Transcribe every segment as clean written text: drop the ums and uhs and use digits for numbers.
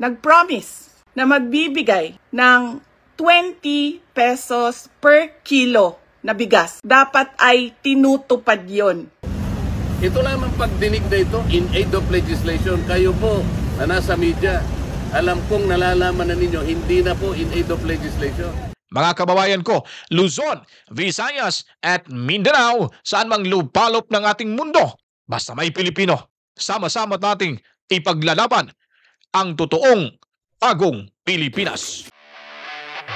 nag-promise na magbibigay ng 20 pesos per kilo na bigas. Dapat ay tinutupad yon. Ito lamang pagdinig na ito in aid of legislation. Kayo po na nasa media, alam kong nalalaman na ninyo, hindi na po in aid of legislation. Mga kababayan ko, Luzon, Visayas at Mindanao, saan mang lupalop ng ating mundo, basta may Pilipino, sama-sama nating ipaglalaban ang totoong bagong Pilipinas.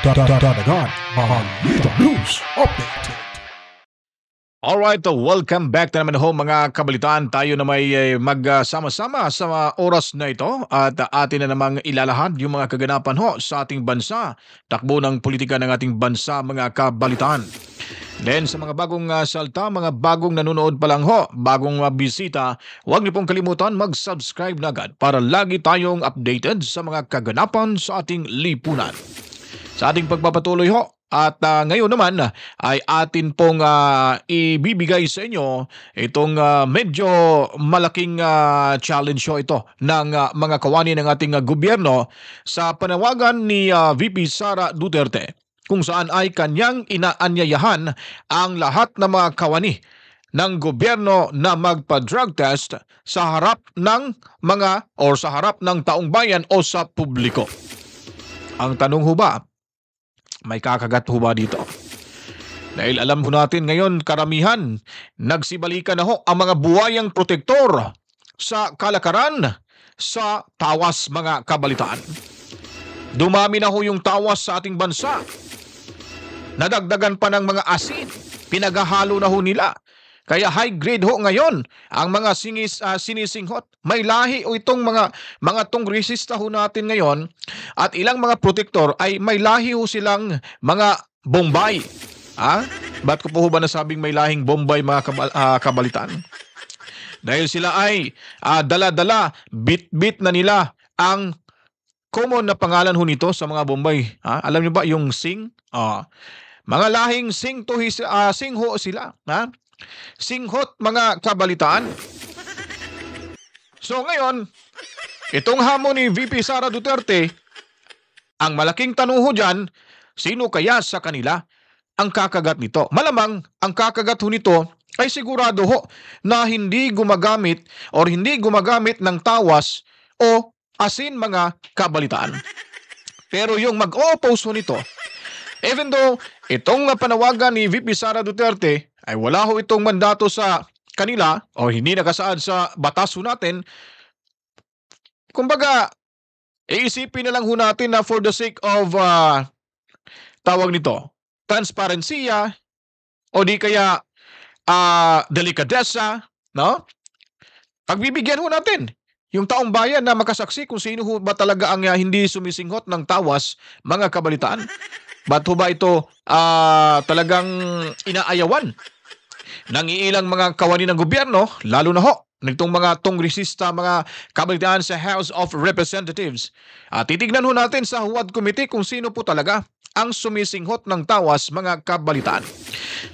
Dadagan Balita News Update. Alright, welcome back na naman ho mga kabalitaan. Tayo na may magsama-sama sa oras na ito at atin na namang ilalahad yung mga kaganapan ho sa ating bansa. Takbo ng politika ng ating bansa, mga kabalitaan. Then sa mga bagong salta, mga bagong nanonood pa lang ho, bagong bisita, huwag niyo pong kalimutan mag-subscribe na agad para lagi tayong updated sa mga kaganapan sa ating lipunan. Sa ating pagpapatuloy ho, at ngayon naman ay atin pong ibibigay sa inyo itong medyo malaking challenge ho ito ng mga kawani ng ating gobyerno sa panawagan ni VP Sara Duterte, kung saan ay kanyang inaanyayahan ang lahat ng mga kawani ng gobyerno na magpa-drug test sa harap ng sa harap ng taong bayan o sa publiko. Ang tanong ho ba, may kakagat ho ba dito? Dahil alam ho natin ngayon, karamihan, nagsibalikan na ho ang mga buwayang protektor sa kalakaran sa tawas, mga kabalitaan. Dumami na ho yung tawas sa ating bansa. Nadagdagan pa ng mga asin. Pinaghahalo na ho nila. Kaya high grade ho ngayon ang mga sinisinghot. May lahi o itong mga tongresista ho natin ngayon at ilang mga protektor ay may lahi ho silang mga Bombay. Ba't ko po ho ba nasabing may lahing Bombay, mga kabalitaan? Dahil sila ay dala-dala, bit-bit na nila ang common na pangalan ho nito sa mga Bombay. Alam niyo ba yung Singh? Mga lahing Singh ho sila. Singhot, mga kabalitaan. So ngayon, itong hamon ni VP Sara Duterte, ang malaking tanong ho dyan, sino kaya sa kanila ang kakagat nito? Malamang ang kakagat ho nito ay sigurado ho na hindi gumagamit ng tawas o asin, mga kabalitaan. Pero yung mag-oppose ho nito, even though itong panawagan ni VP Sara Duterte ay wala ho itong mandato sa kanila o hindi nakasaad sa batas ho natin, kumbaga, iisipin na lang ho natin na for the sake of tawag nito, transparensiya o di kaya delikadesa, no? Pagbibigyan ho natin yung taong bayan na makasaksi kung sino ho ba talaga ang hindi sumisinghot ng tawas, mga kabalitaan. Ba't ho ba ito talagang inaayawan ng ilang mga kawani ng gobyerno, lalo na ho nitong mga tongresista, mga kabalitaan sa House of Representatives? Titignan ho natin sa Huwad Committee kung sino po talaga ang sumisinghot ng tawas, mga kabalitaan.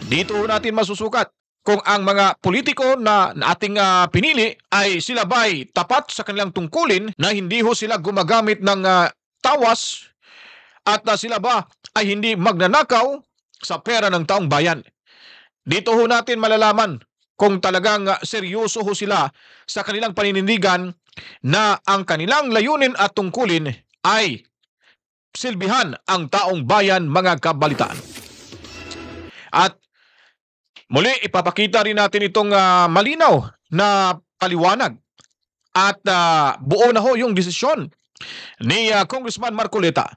Dito ho natin masusukat kung ang mga politiko na ating pinili ay sila ba'y tapat sa kanilang tungkulin na hindi ho sila gumagamit ng tawas at sila ba ay hindi magnanakaw sa pera ng taong bayan. Dito ho natin malalaman kung talagang seryoso ho sila sa kanilang paninindigan na ang kanilang layunin at tungkulin ay silbihan ang taong bayan, mga kabalitaan. At muli, ipapakita rin natin itong malinaw na paliwanag at buo na ho yung desisyon ni Congressman Marcoleta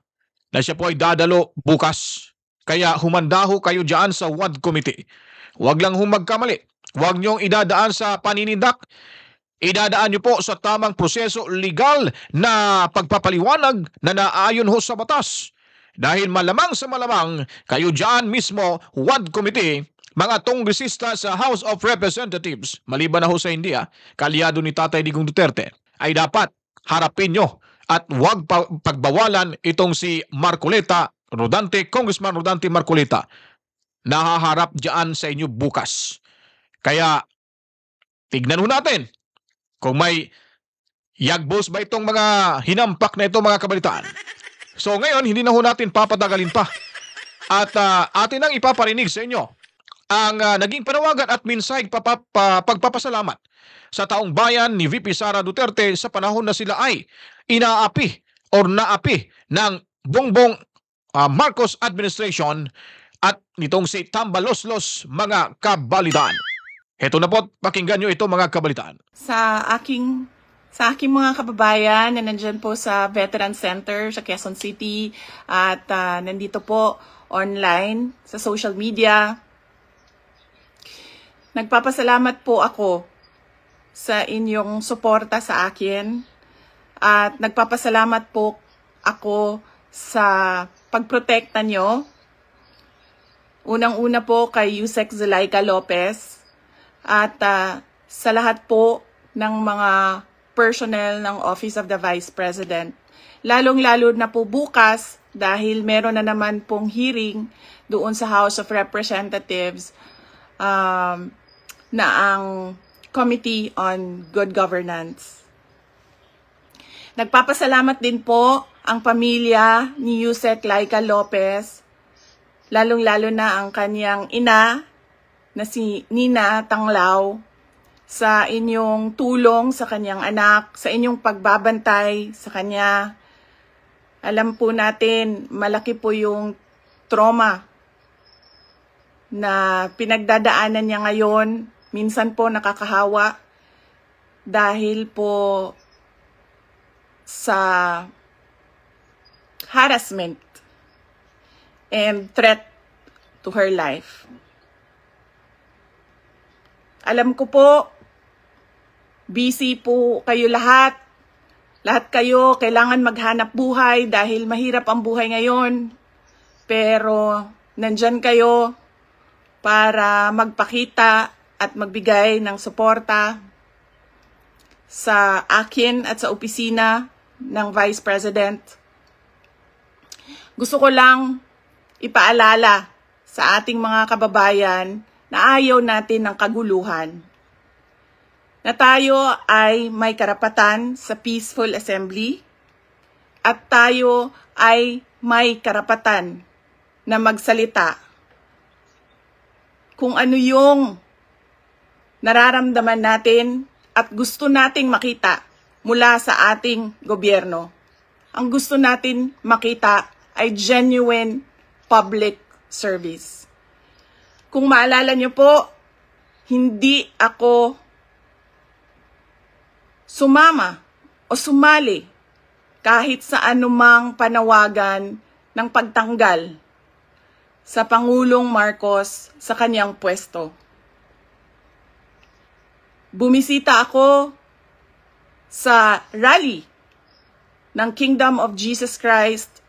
na siya po ay dadalo bukas. Kaya humanda ho kayo dyan sa Huwad Committee. Huwag lang magkamali. Huwag niyong idadaan sa paninindak. Idadaan niyo po sa tamang proseso legal na pagpapaliwanag na naayon ho sa batas. Dahil malamang sa malamang, kayo dyan mismo, Huwad Committee, mga tongresista sa House of Representatives, maliban na ho sa hindi, kalyado ni Tatay Digong Duterte, ay dapat harapin nyo at huwag pagbawalan itong si Marcoleta, Congressman Rodante Marcoleta, nahaharap dyan sa inyo bukas. Kaya, tignan ho natin kung may Yagbos ba itong mga hinampak na ito mga kabalitaan? So ngayon, hindi na ho natin papatagalin pa. At atin ang ipaparinig sa inyo ang naging panawagan at minsay pagpapasalamat sa taong bayan ni VP Sara Duterte sa panahon na sila ay inaapi or naapi ng Bongbong Marcos administration at nitong si Tambaloslos mga kabalitaan. Heto na po, pakinggan nyo ito mga kabalitaan. Sa aking mga kababayan na nandyan po sa Veteran Center sa Quezon City at nandito po online sa social media, nagpapasalamat po ako sa inyong suporta sa akin at nagpapasalamat po ako sa pagprotekta nyo. Unang-una po kay Yusek Zulaika Lopez at sa lahat po ng mga personnel ng Office of the Vice President. Lalong-lalo na po bukas dahil meron na naman pong hearing doon sa House of Representatives na ang Committee on Good Governance. Nagpapasalamat din po ang pamilya ni Yusek Laika Lopez, lalong-lalo na ang kanyang ina na si Nina Tanglao, sa inyong tulong sa kanyang anak, sa inyong pagbabantay sa kanya. Alam po natin, malaki po yung trauma na pinagdadaanan niya ngayon. Minsan po nakakahawa dahil po sa harassment and threat to her life. Alam ko po, busy po kayo lahat. Lahat kayo kailangan maghanap buhay dahil mahirap ang buhay ngayon. Pero nandyan kayo para magpakita at magbigay ng suporta sa akin at sa opisina ng Vice President. Gusto ko lang ipaalala sa ating mga kababayan na ayaw natin ng kaguluhan. Na tayo ay may karapatan sa peaceful assembly at tayo ay may karapatan na magsalita kung ano yung nararamdaman natin at gusto nating makita mula sa ating gobyerno. Ang gusto natin makita ay genuine public service. Kung maalala niyo po, hindi ako sumama o sumali kahit sa anumang panawagan ng pagtanggal sa Pangulong Marcos sa kanyang pwesto. Bumisita ako sa rally ng Kingdom of Jesus Christ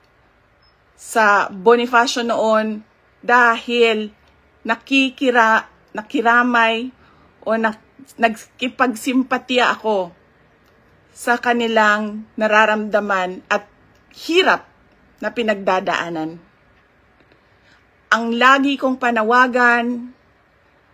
sa Bonifacio noon dahil nakiramay o nagkipagsimpatiya ako sa kanilang nararamdaman at hirap na pinagdadaanan. Ang lagi kong panawagan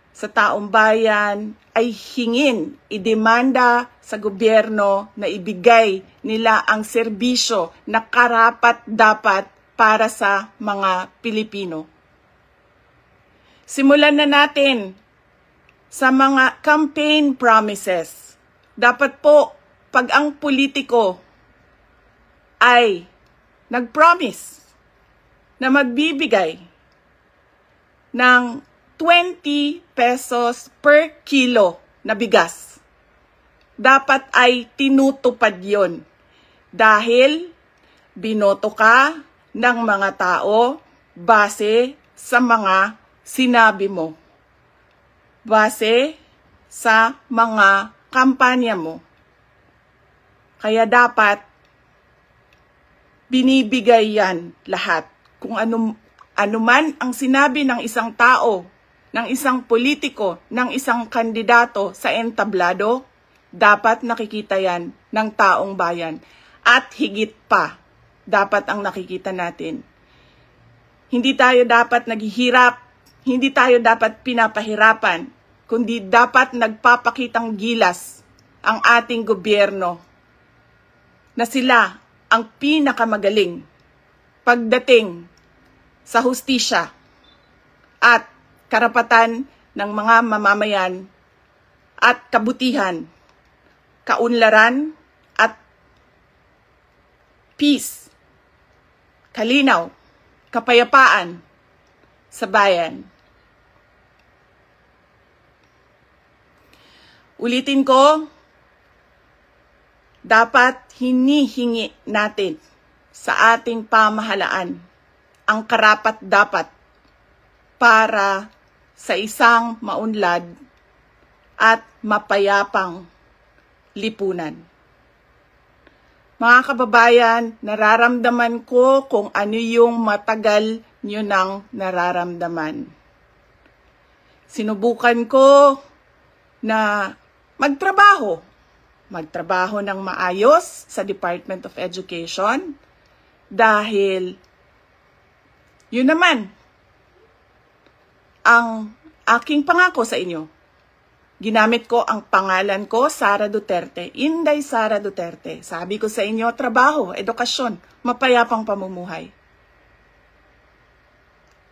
sa taong bayan ay hingin, idemanda sa gobyerno na ibigay nila ang serbisyo na karapat-dapat para sa mga Pilipino. Simulan na natin sa mga campaign promises. Dapat po, pag ang politiko ay nag-promise na magbibigay ng 20 pesos per kilo na bigas, dapat ay tinutupad yon dahil binoto ka ng mga tao base sa mga sinabi mo, base sa mga kampanya mo. Kaya dapat binibigay yan lahat. Kung ano man ang sinabi ng isang tao, ng isang politiko, ng isang kandidato sa entablado, dapat nakikita yan ng taong bayan. At higit pa, dapat ang nakikita natin. Hindi tayo dapat naghihirap, hindi tayo dapat pinapahirapan, kundi dapat nagpapakitang gilas ang ating gobyerno na sila ang pinakamagaling pagdating sa hustisya at karapatan ng mga mamamayan at kabutihan, kaunlaran at peace, kalinaw, kapayapaan sa bayan. Ulitin ko, dapat hinihingi natin sa ating pamahalaan ang karapat-dapat para sa isang maunlad at mapayapang lipunan. Mga kababayan, nararamdaman ko kung ano yung matagal nyo nang nararamdaman. Sinubukan ko na magtrabaho ng maayos sa Department of Education dahil yun naman ang aking pangako sa inyo. Ginamit ko ang pangalan ko, Sara Duterte, Inday Sara Duterte. Sabi ko sa inyo, trabaho, edukasyon, mapayapang pamumuhay.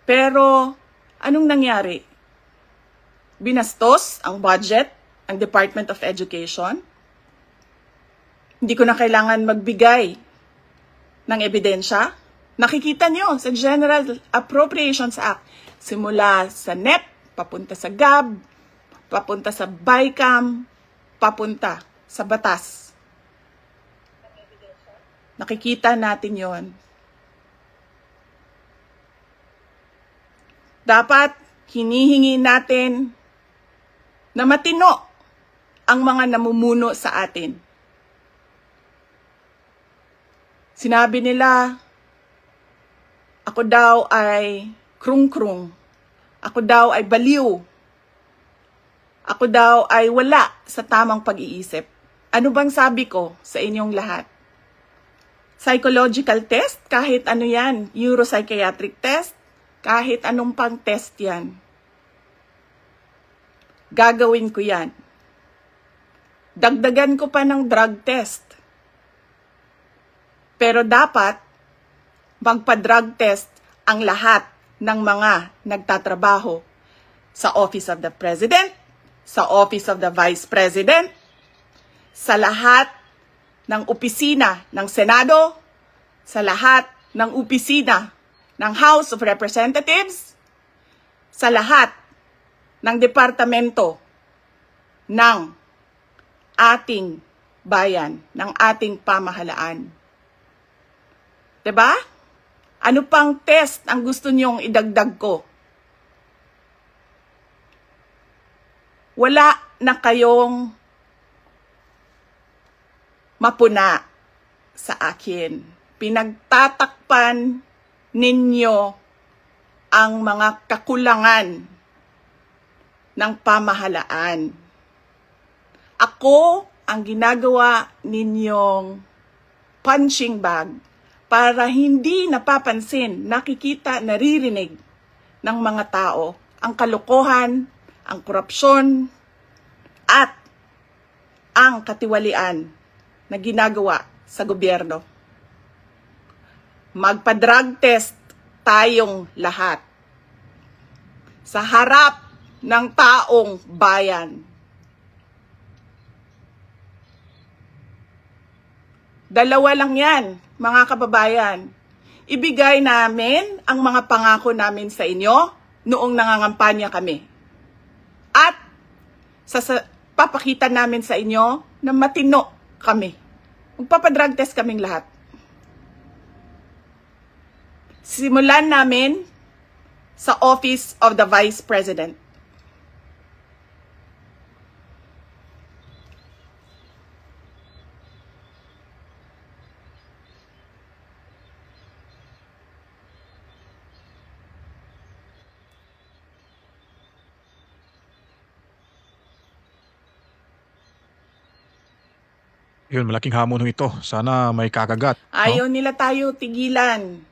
Pero anong nangyari? Binastos ang budget, ang Department of Education. Hindi ko na kailangan magbigay ng ebidensya. Nakikita nyo sa General Appropriations Act, simula sa NEP, papunta sa GAB, papunta sa BICAM, papunta sa batas. Nakikita natin yon. Dapat hinihingi natin na matino ang mga namumuno sa atin. Sinabi nila, ako daw ay krung-krung. Ako daw ay baliw. Ako daw ay wala sa tamang pag-iisip. Ano bang sabi ko sa inyong lahat? Psychological test, kahit ano yan. Neuropsychiatric test, kahit anong pang test yan. Gagawin ko yan. Dagdagan ko pa ng drug test. Pero dapat magpa-drug test ang lahat ng mga nagtatrabaho sa Office of the President, sa Office of the Vice President, sa lahat ng opisina ng Senado, sa lahat ng opisina ng House of Representatives, sa lahat ng departamento ng ating bayan, ng ating pamahalaan. 'Di ba? Ano pang test ang gusto niyong idagdag ko? Wala na kayong mapuna sa akin. Pinagtatakpan ninyo ang mga kakulangan ng pamahalaan. Ako ang ginagawa ninyong punching bag para hindi napapansin, nakikita, naririnig ng mga tao ang kalokohan, ang korupsyon, at ang katiwalian na ginagawa sa gobyerno. Magpa-drug test tayong lahat sa harap ng taong bayan. Dalawa lang yan, mga kababayan. Ibigay namin ang mga pangako namin sa inyo noong nangangampanya kami. At papakita namin sa inyo na matino kami. Magpapadrug test kaming lahat. Simulan namin sa Office of the Vice President. Yun, malaking hamon ho ito. Sana may kakagat. Ayaw nila tayo tigilan.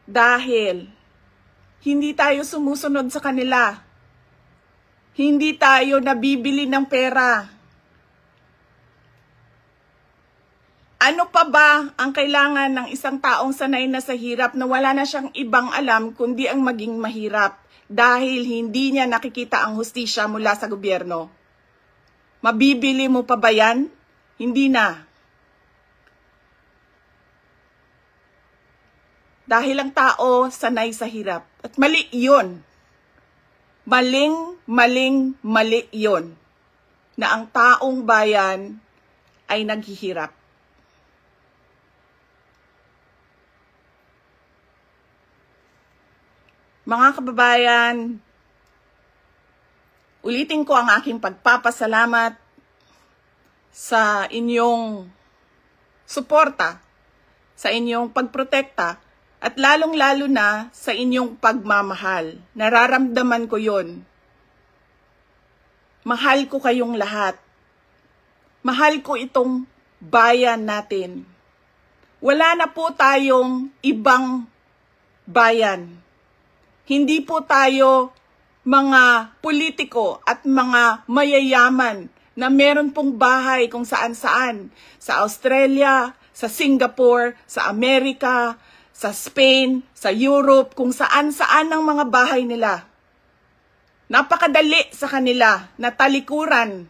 Dahil hindi tayo sumusunod sa kanila. Hindi tayo nabibili ng pera. Ano pa ba ang kailangan ng isang taong sanay na sa hirap na wala na siyang ibang alam kundi ang maging mahirap dahil hindi niya nakikita ang hustisya mula sa gobyerno? Mabibili mo pa ba yan? Hindi na. Dahil ang tao sanay sa hirap. At mali yun. Mali yun. Na ang taong bayan ay naghihirap. Mga kababayan, ulitin ko ang aking pagpapasalamat sa inyong suporta, sa inyong pagprotekta, at lalong-lalo na sa inyong pagmamahal. Nararamdaman ko yon. Mahal ko kayong lahat. Mahal ko itong bayan natin. Wala na po tayong ibang bayan. Hindi po tayo mga politiko at mga mayayaman na meron pong bahay kung saan-saan. Sa Australia, sa Singapore, sa Amerika, sa Spain, sa Europe, kung saan-saan ang mga bahay nila. Napakadali sa kanila na talikuran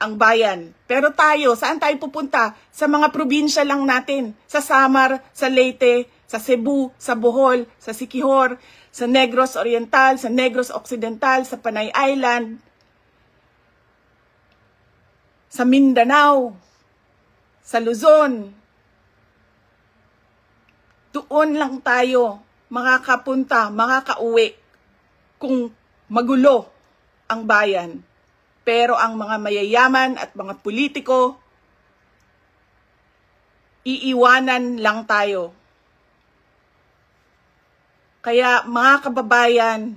ang bayan. Pero tayo, saan tayo pupunta? Sa mga probinsya lang natin. Sa Samar, sa Leyte, sa Cebu, sa Bohol, sa Siquijor, sa Negros Oriental, sa Negros Occidental, sa Panay Island, sa Mindanao, sa Luzon. Doon lang tayo makakapunta, makakauwi kung magulo ang bayan. Pero ang mga mayayaman at mga politiko, iiwanan lang tayo. Kaya mga kababayan,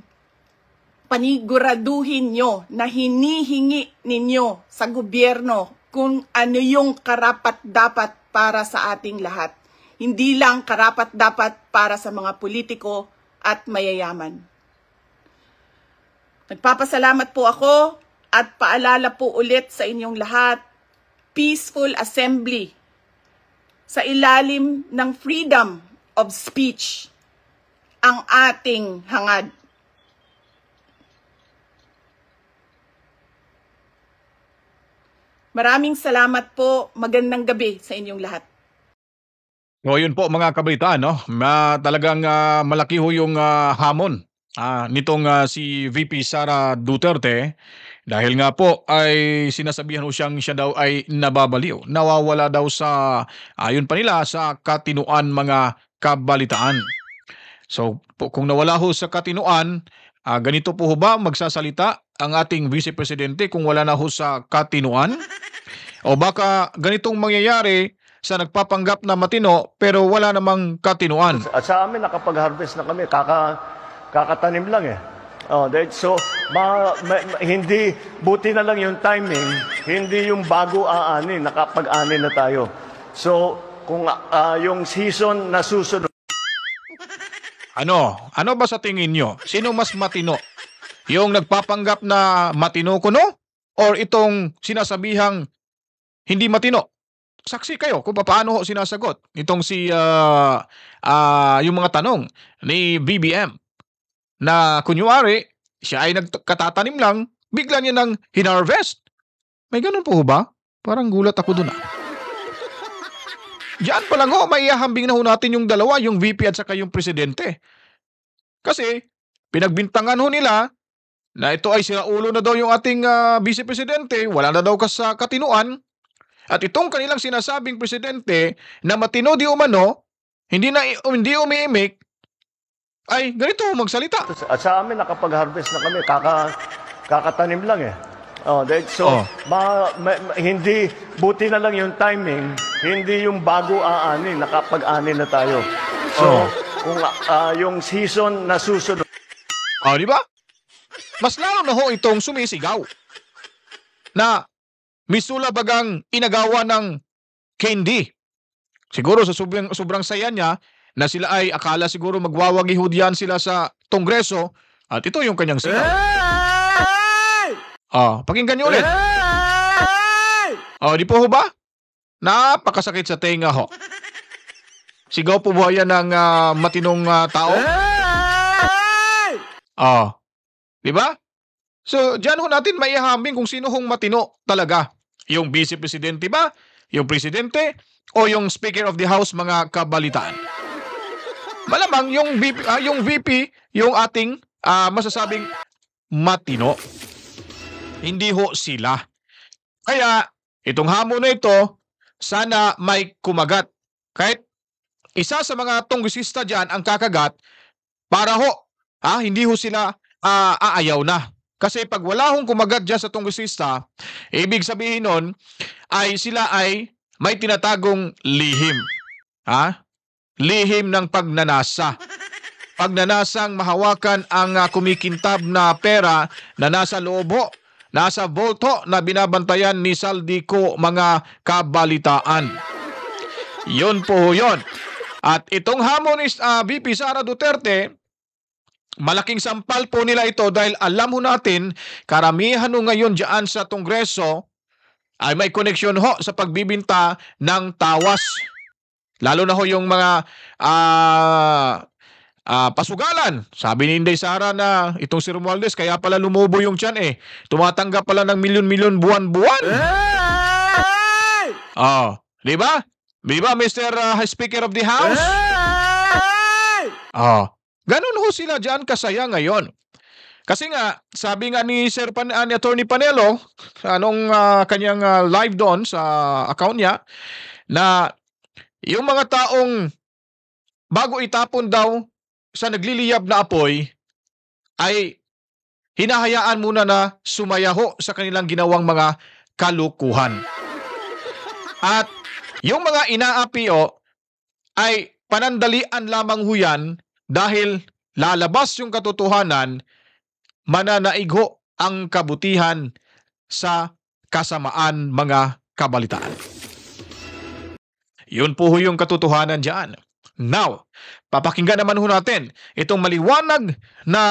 paniguraduhin nyo na hinihingi ninyo sa gobyerno kung ano yung karapat-dapat para sa ating lahat. Hindi lang karapat-dapat para sa mga politiko at mayayaman. Nagpapasalamat po ako at paalala po ulit sa inyong lahat, peaceful assembly sa ilalim ng freedom of speech ang ating hangad. Maraming salamat po. Magandang gabi sa inyong lahat. O yun po mga kabalitaan, no? Talagang malaki ho yung hamon nitong si VP Sara Duterte dahil nga po ay sinasabihan ho siya daw ay nababaliw. Nawawala daw sa, ayon pa nila, sa katinuan mga kabalitaan. So kung nawala ho sa katinuan, ganito po ho ba magsasalita ang ating Vice Presidente kung wala na ho sa katinuan? O baka ganitong mangyayari sa nagpapanggap na matino pero wala namang katinuan. At sa amin, nakapag-harvest na kami, kakatanim lang eh. So, hindi, buti na lang yung timing, hindi yung bago aanin, nakapag-anin na tayo. So, kung yung season na susunod, Ano ba sa tingin nyo? Sino mas matino? Yung nagpapanggap na matino kuno? Or itong sinasabihang hindi matino? Saksi kayo kung paano sinasagot itong si yung mga tanong ni BBM na kunyari siya ay nagkatatanim lang, bigla niya nang hinarvest. May ganun po ba? Parang gulat ako dun Diyan pa lang may ihahambing na ho natin yung dalawa, yung VP at saka yung presidente. Kasi pinagbintangan ho nila na ito ay siraulo na daw yung ating vice presidente, wala na daw sa katinuan. At itong kanilang sinasabing presidente na matino di umano, hindi umiimik, ay ganito magsalita. at sa amin, nakapag-harvest na kami, kakatanim lang eh. So, hindi, buti na lang yung timing, hindi yung bago aanin, nakapag-anin na tayo. So, kung yung season na susunod. Di ba? Mas lalo na ho itong sumisigaw na misula bagang inagawa ng candy. Siguro sa sobrang saya niya na sila ay akala siguro magwawagihudyan sila sa Kongreso at ito yung kanyang sigaw. Pakinggan niyo ulit. Di po ho ba? Napakasakit sa tenga ho. Sigaw po ba yan ng matinong tao? Di ba? So, diyan ho natin maihahambing kung sino hong matino talaga. Yung vice presidente ba? Yung presidente? O yung Speaker of the House, mga kabalitaan? Malamang yung VP, yung ating masasabing matino. Hindi ho sila. Kaya, itong hamon na ito, sana may kumagat. Kahit isa sa mga tunggisista dyan ang kakagat para ho, hindi ho sila aayaw na. Kasi pag wala hong kumagat dyan sa tunggisista, ibig sabihin nun ay sila ay may tinatagong lihim. Lihim ng pagnanasa. Pagnanasang mahawakan ang kumikintab na pera na nasa loob ho, nasa vault ho, na binabantayan ni Saldico, mga kabalitaan. Yun po yun. At itong hamon ni VP Sara Duterte, malaking sampal po nila ito dahil alam ho natin, karamihan ho ngayon dyan sa Kongreso ay may koneksyon ho sa pagbibinta ng tawas. Lalo na ho yung mga pasugalan. Sabi ni Inday Sara na itong si Romualdez, kaya pala lumubo yung tiyan Tumatanggap pala ng milyon-milyon buwan-buwan. Di ba? Di ba, Mr. Speaker of the House? Ganun ho sila dyan kasaya ngayon. Kasi nga, sabi nga ni ni Attorney Panelo, anong kanyang live doon sa account niya, na yung mga taong bago itapon daw sa nagliliyab na apoy, ay hinahayaan muna na sumayaho sa kanilang ginawang mga kalukuhan. At yung mga inaapi ay panandalian lamang ho yan dahil lalabas yung katotohanan, mananaig ho ang kabutihan sa kasamaan, mga kabalitaan. Yun po ho yung katotohanan dyan. Now, papakinggan naman ho natin itong maliwanag na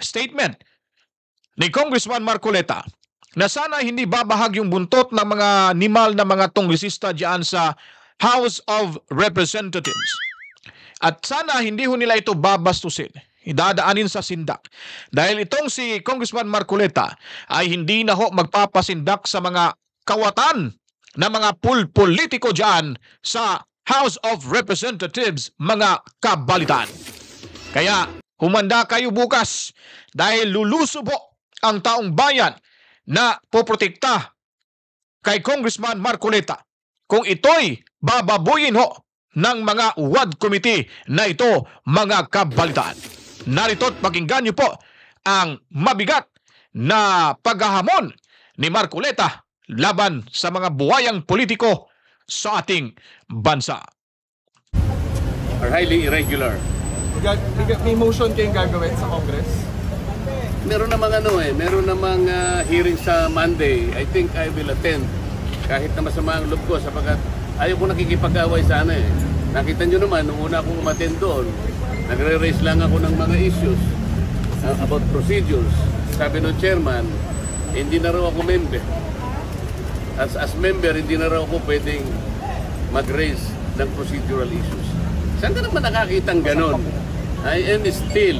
statement ni Congressman Marcoleta na sana hindi babahag yung buntot ng mga nimal na mga tonglisista diyan sa House of Representatives. At sana hindi ho nila ito babastusin, idadaanin sa sindak. Dahil itong si Congressman Marcoleta ay hindi na ho magpapasindak sa mga kawatan na mga politiko diyan sa House of Representatives, mga kabalitan. Kaya humanda kayo bukas dahil lulusob ho ang taong bayan na poprotekta kay Congressman Marcoleta kung ito'y bababuyin ho ng mga WAD committee na ito, mga kabalitaan. Narito't pakinggan niyo po ang mabigat na paghahamon ni Marcoleta laban sa mga buwayang politiko sa ating bansa. Are highly irregular. May motion kayong gagawin sa Congress? Meron namang hearing sa Monday. I think I will attend kahit na masama ang loob ko sapagkat ayaw ko nakikipag-away sana Nakita nyo naman, nung una akong umattend doon, nagre-raise lang ako ng mga issues about procedures. Sabi ng chairman, hindi na raw ako member. As member, hindi na raw ako pwedeng mag-raise ng procedural issues. Saan ka naman nakakitang ganon? I am still,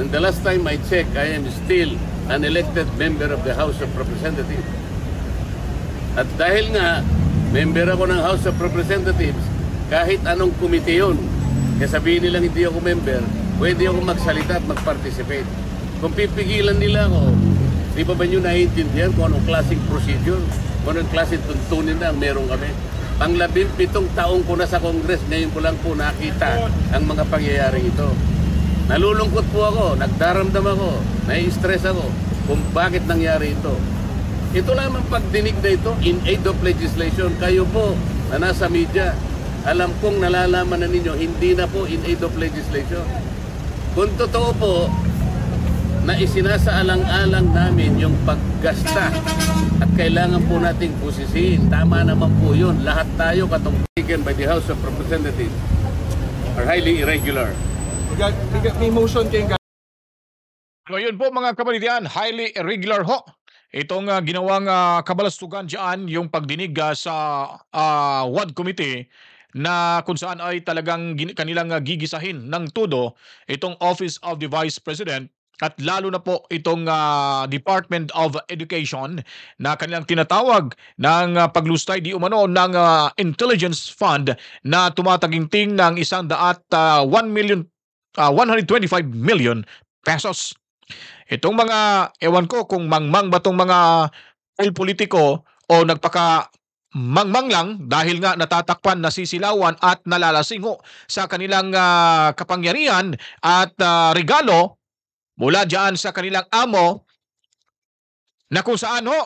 and the last time I checked, I am still an elected member of the House of Representatives. At dahil nga, member ako ng House of Representatives, kahit anong komite yun, kaya sabihin nilang hindi ako member, pwede ako magsalita at mag-participate. Kung pipigilan nila ako, di ba nyo naiintindihan kung anong klaseng procedure, kung anong klaseng tuntunin na ang meron kami? Ang 17 taong ko na sa Congress, ngayon ko lang po nakita ang mga pangyayari ito. Nalulungkot po ako, nagdaramdam ako, nai-stress ako kung bakit nangyari ito. Ito lamang pagdinig na ito in aid of legislation. Kayo po na nasa media, alam kong nalalaman na ninyo, hindi na po in aid of legislation. Kung totoo po na isinasaalang-alang namin yung paggasta at kailangan po nating pusisiin, tama naman po yun. Lahat tayo katong taken by the House of Representatives are highly irregular. May motion kayong Ngayon po mga kabalitian, highly irregular ho itong ginawang kabalastugan diyan yung pagdinig sa WAD Committee na kung saan ay talagang kanilang gigisahin ng todo itong Office of the Vice President at lalo na po itong Department of Education na kanilang tinatawag ng paglustay di umano ng intelligence fund na tumataginting ng 125 million pesos. Itong mga, ewan ko kung mangmang ba itong mga politiko o nagpaka mangmang lang dahil nga natatakpan, nasisilawan at nalalasingo sa kanilang kapangyarihan at regalo mula dyan sa kanilang amo na kung saan ho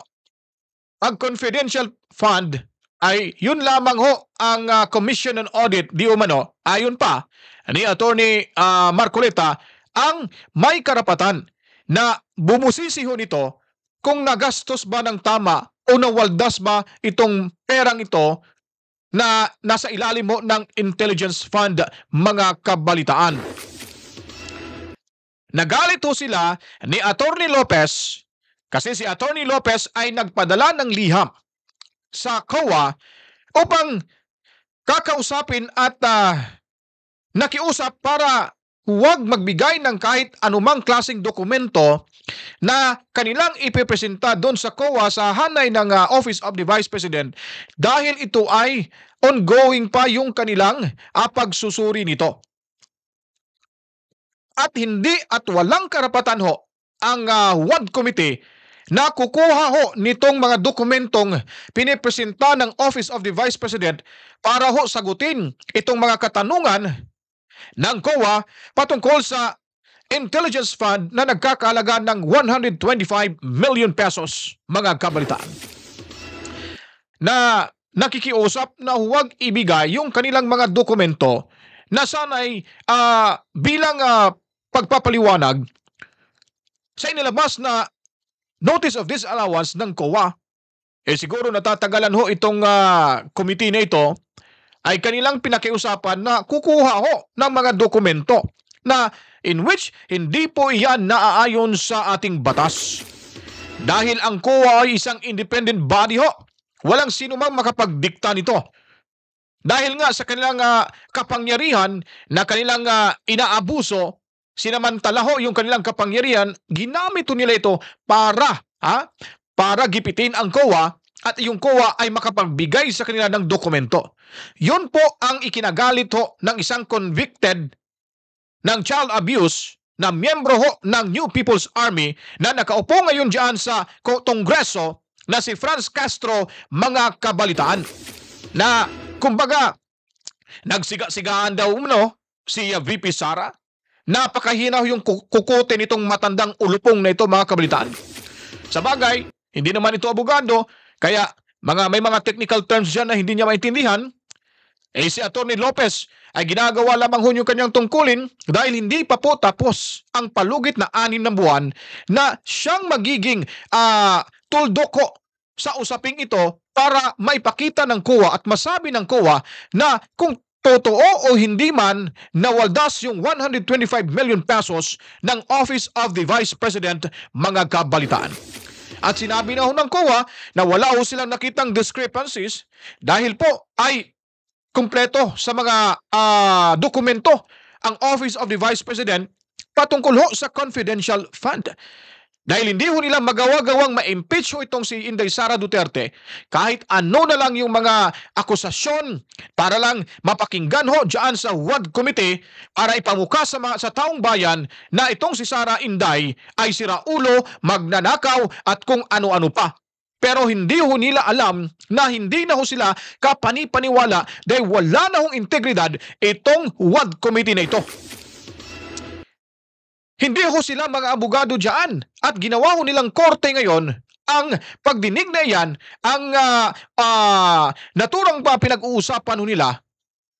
ang confidential fund ay yun lamang ho ang Commission on Audit di umano ayon pa ni Attorney Marcoleta ang may karapatan na bumusisi ho nito kung nagastos ba ng tama o nawaldas ba itong perang ito na nasa ilalim mo ng intelligence fund, mga kabalitaan. Nagalit ho sila ni Attorney Lopez kasi si Attorney Lopez ay nagpadala ng liham sa COA upang kakausapin at nakiusap para huwag magbigay ng kahit anumang klaseng dokumento na kanilang ipipresenta doon sa COA sa hanay ng Office of the Vice President dahil ito ay ongoing pa yung kanilang pagsusuri nito. At hindi at walang karapatan ho ang WAD Committee na kukuha ho nitong mga dokumentong pinipresenta ng Office of the Vice President para ho sagutin itong mga katanungan ng COA patungkol sa intelligence fund na nagkakahalaga ng 125 million pesos, mga kabalitaan. Na nakikiusap na huwag ibigay yung kanilang mga dokumento na sana'y bilang pagpapaliwanag sa inilabas na notice of disallowance ng COA. Siguro natatagalan ho itong committee na ito ay kanilang pinakiusapan na kukuha ho ng mga dokumento na in which hindi po iyan naaayon sa ating batas. Dahil ang COA ay isang independent body ho, walang sino mang makapagdikta nito. Dahil nga sa kanilang kapangyarihan na kanilang inaabuso, sinamantala ho yung kanilang kapangyarihan, ginamit nila ito para gipitin ang COA at yung COA ay makapagbigay sa kanila ng dokumento. Yun po ang ikinagalit ho ng isang convicted ng child abuse na miyembro ho ng New People's Army na nakaupo ngayon dyan sa Kongreso na si Franz Castro, mga kabalitaan. Na kumbaga, nagsiga-sigaan daw si VP Sara. Napakahina yung kukote nitong matandang ulupong na ito, mga kabalitaan. Sa bagay, hindi naman ito abogado, kaya may mga technical terms dyan na hindi niya maintindihan. Si Attorney Lopez ay ginagawa lamang ho yung kanyang tungkulin dahil hindi pa po tapos ang palugit na 6 na buwan na siyang magiging tuldoko sa usaping ito para maipakita ng COA at masabi ng COA na kung totoo o hindi man nawaldas yung 125 million pesos ng Office of the Vice President, mga kabalitaan. At sinabi na ho ng COA na wala ho silang nakitang discrepancies dahil po ay kumpleto sa mga dokumento ang Office of the Vice President patungkol ho sa confidential fund. Dahil hindi ho nila magawa-gawang ma-impeach ho itong si Inday Sara Duterte kahit ano na lang yung mga akusasyon para lang mapakinggan ho dyan sa WAD Committee para ipamuka sa taong bayan na itong si Sara Inday ay siraulo, magnanakaw at kung ano-ano pa. Pero hindi ho nila alam na hindi na ho sila kapani-paniwala dahil wala na hong integridad itong WAD Committee na ito. Hindi ho sila mga abogado dyan at ginawa ho nilang korte ngayon ang pagdinig na iyan ang naturang pa pinag-uusapan ho nila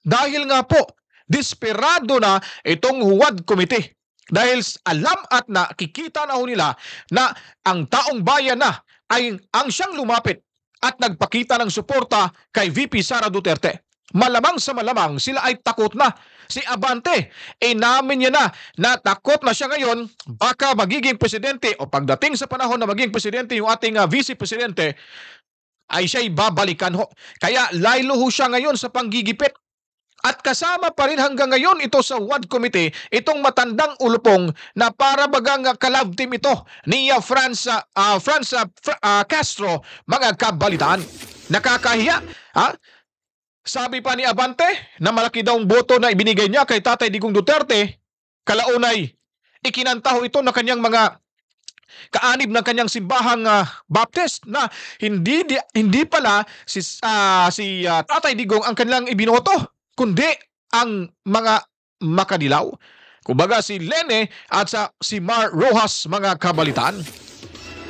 dahil nga po desperado na itong WAD Committee dahil alam at nakikita na ho nila na ang taong bayan na ay ang siyang lumapit at nagpakita ng suporta kay VP Sara Duterte. malamang sa malamang sila ay takot na. Si Abante, inamin niya na takot na siya ngayon baka magiging presidente o pagdating sa panahon na maging presidente yung ating vice presidente ay siya'y babalikan ho. Kaya laylo ho siya ngayon sa panggigipit. At kasama pa rin hanggang ngayon ito sa WAD Committee, itong matandang ulupong na para bagang kalab team ito ni Franz Castro, mga kabalitaan. Nakakahiya, ha? Sabi pa ni Abante na malaki daw ang boto na ibinigay niya kay Tatay Digong Duterte, kalaunay ikinantaho ito ng kanyang mga kaanib ng kanyang simbahang Baptist na hindi pala si Tatay Digong ang kanilang ibinoto, kundi ang mga makadilaw. Kumbaga si Lene at si Mar Rojas, mga kabalitaan.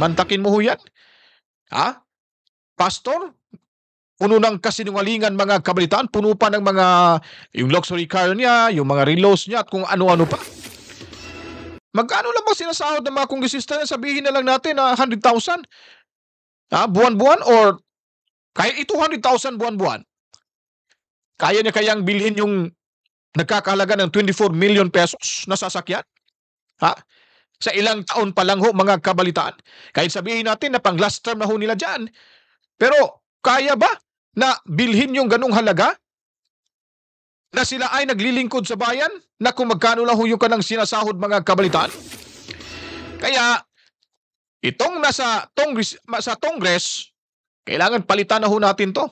Mantakin mo ho yan. Ha? Pastor? Puno ng kasinungalingan, mga kabalitaan, puno pa ng mga, yung luxury car niya, yung mga relos niya, at kung ano-ano pa. Magkano lang ba sinasahod ng mga kongresista niya? Sabihin na lang natin na 100,000? Buwan-buwan? Or kaya 200,000 buwan-buwan? Kaya niya kayang bilhin yung nagkakahalaga ng 24 million pesos na sasakyan? Sa ilang taon pa lang ho, mga kabalitaan. Kahit sabihin natin na pang last term na ho nila dyan. Pero kaya ba na bilhin yung ganung halaga? Na sila ay naglilingkod sa bayan? Na kung magkano lang yung kanang sinasahod, mga kabalitaan? Kaya, itong sa Congress, kailangan palitan na ho natin to.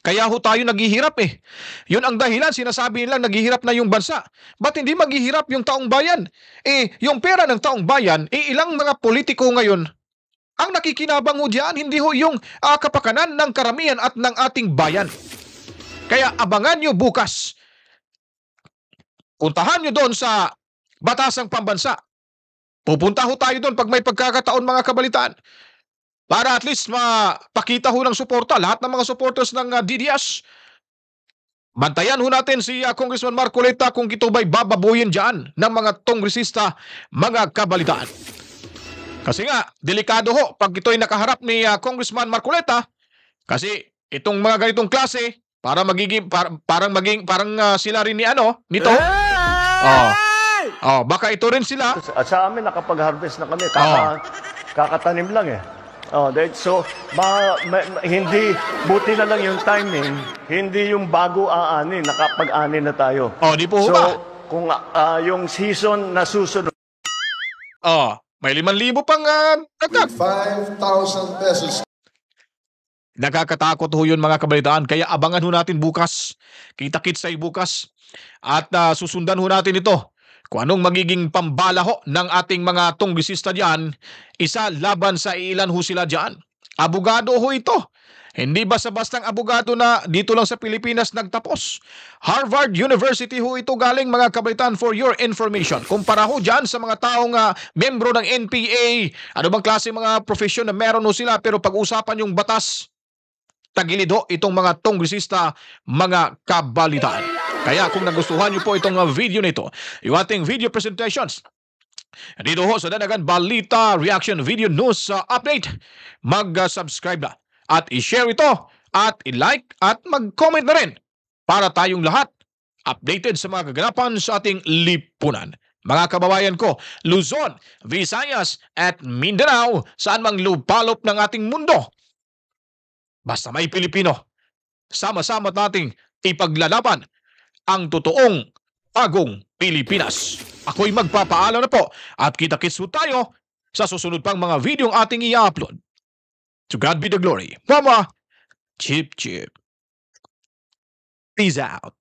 Kaya ho tayo naghihirap eh. Yun ang dahilan, sinasabi nilang naghihirap na yung bansa. Ba't hindi maghihirap yung taong bayan? Yung pera ng taong bayan, ilang mga politiko ngayon ang nakikinabang ho diyan, hindi ho yung kapakanan ng karamihan at ng ating bayan. Kaya abangan nyo bukas. Puntahan nyo doon sa Batasang Pambansa. Pupunta ho tayo doon pag may pagkakataon, mga kabalitaan. Para at least mapakita ho ng suporta, lahat ng mga supporters ng DDS. Bantayan ho natin si Congressman Marcoleta kung ito ba'y bababuyin dyan ng mga kongresista, mga kabalitaan. Kasi nga, delikado ho pag ito'y nakaharap ni Congressman Marcoleta, kasi itong mga ganitong klase, para magiging, parang sila rin nito. Baka ito rin sila. At sa amin, nakapag-harvest na kami. Kakatanim lang eh. So, hindi, buti na lang yung timing, hindi yung bago aanin, nakapag-ani na tayo. Di po so, ba? Kung yung season na susunod, may 5,000 pang dagdag. 5,000 pesos. Nakakatakot ho yun, mga kabalitaan. Kaya abangan ho natin bukas. Kita-kits tayo bukas. At susundan ho natin ito. Kung anong magiging pambala ho ng ating mga kongresista diyan, isa laban sa ilan ho sila diyan. Abogado ho ito. Hindi basta-bastang abogado na dito lang sa Pilipinas nagtapos. Harvard University ho ito galing, mga kabalitaan, for your information. Kumpara ho dyan sa mga taong membro ng NPA, ano bang klase mga profesyon na meron ho sila, pero pag-usapan yung batas, tagilid ho itong mga kongresista, mga kabalitaan. Kaya kung nagustuhan nyo po itong video nito, yung ating video presentations, dito ho sa Danagan Balita Reaction Video News Update, mag-subscribe na at i-share ito at i-like at mag-comment na rin para tayong lahat updated sa mga kaganapan sa ating lipunan. Mga kababayan ko, Luzon, Visayas at Mindanao, saan mang lupalop ng ating mundo. Basta may Pilipino, sama-sama nating ipaglalaban ang totoong bagong Pilipinas. Ako'y magpapaalam na po at kita-kits tayo sa susunod pang mga videong ating i-upload. To God be the glory. Mama, chip chip. Peace out.